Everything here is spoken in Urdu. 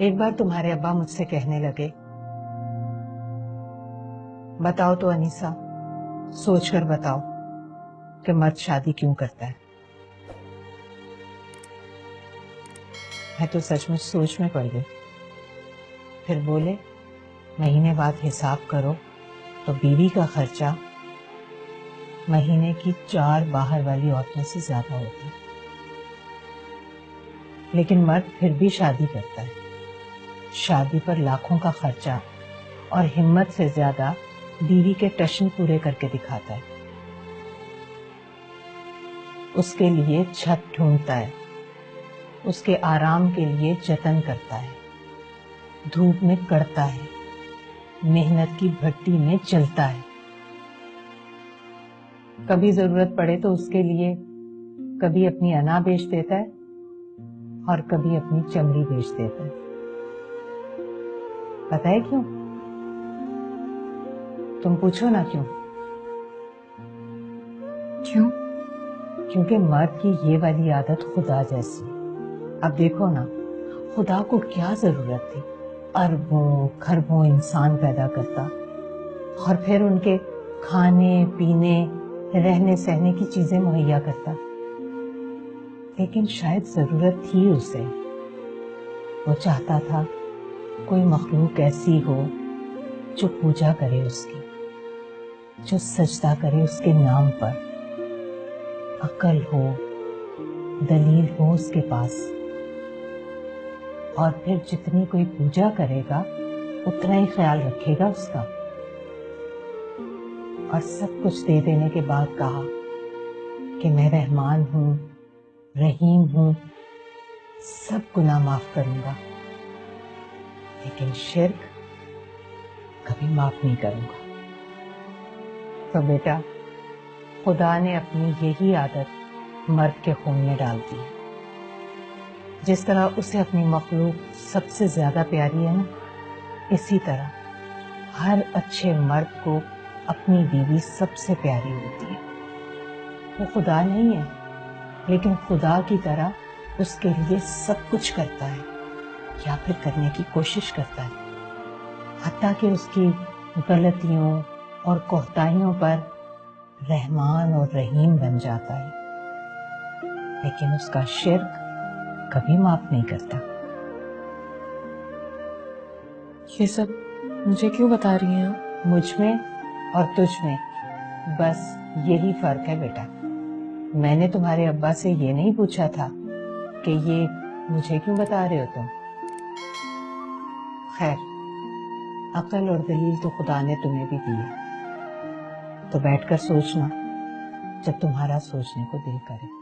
ایک بار تمہارے ابا مجھ سے کہنے لگے، بتاؤ تو انیسہ، سوچ کر بتاؤ کہ مرد شادی کیوں کرتا ہے؟ میں تو سچ مچ سوچ میں پڑ گئی۔ پھر بولے، مہینے بعد حساب کرو تو بیوی کا خرچہ مہینے کی 4 باہر والی عورتوں سے زیادہ ہوتا ہے، لیکن مرد پھر بھی شادی کرتا ہے۔ شادی پر لاکھوں کا خرچہ اور ہمت سے زیادہ بیوی کے ٹشن پورے کر کے دکھاتا ہے۔ اس کے لیے چھت ڈھونڈتا ہے، اس کے آرام کے لیے جتن کرتا ہے، دھوپ میں کڑتا ہے، محنت کی بھٹی میں چلتا ہے۔ کبھی ضرورت پڑے تو اس کے لیے کبھی اپنی انا بیچ دیتا ہے اور کبھی اپنی چمڑی بیچ دیتا ہے۔ پتہ ہے کیوں؟ تم پوچھو نا کیوں؟ کیوں؟ کیونکہ مرد کی یہ والی عادت خدا جیسی۔ اب دیکھو نا، خدا کو کیا ضرورت تھی اربوں کھربوں انسان پیدا کرتا اور پھر ان کے کھانے پینے رہنے سہنے کی چیزیں مہیا کرتا، لیکن شاید ضرورت تھی اسے۔ وہ چاہتا تھا کوئی مخلوق ایسی ہو جو پوجا کرے اس کی، جو سجدہ کرے اس کے نام پر، عقل ہو، دلیل ہو اس کے پاس، اور پھر جتنی کوئی پوجا کرے گا اتنا ہی خیال رکھے گا اس کا۔ اور سب کچھ دے دینے کے بعد کہا کہ میں رحمان ہوں، رحیم ہوں، سب گناہ معاف کروں گا، لیکن شرک کبھی معاف نہیں کروں گا۔ تو بیٹا، خدا نے اپنی یہی عادت مرد کے خون میں ڈال دی۔ جس طرح اسے اپنی مخلوق سب سے زیادہ پیاری ہے نا، اسی طرح ہر اچھے مرد کو اپنی بیوی سب سے پیاری ہوتی ہے۔ وہ خدا نہیں ہے، لیکن خدا کی طرح اس کے لیے سب کچھ کرتا ہے یا پھر کرنے کی کوشش کرتا ہے، حتیٰ کہ اس کی غلطیوں اور کوتاہیوں پر رحمان اور رحیم بن جاتا ہے، لیکن اس کا شرک کبھی معاف نہیں کرتا۔ یہ سب مجھے کیوں بتا رہی ہیں آپ؟ مجھ میں اور تجھ میں بس یہی فرق ہے بیٹا۔ میں نے تمہارے ابا سے یہ نہیں پوچھا تھا کہ یہ مجھے کیوں بتا رہے ہو تم۔ خیر، عقل اور دلیل تو خدا نے تمہیں بھی دی ہے، تو بیٹھ کر سوچنا جب تمہارا سوچنے کو دل کرے۔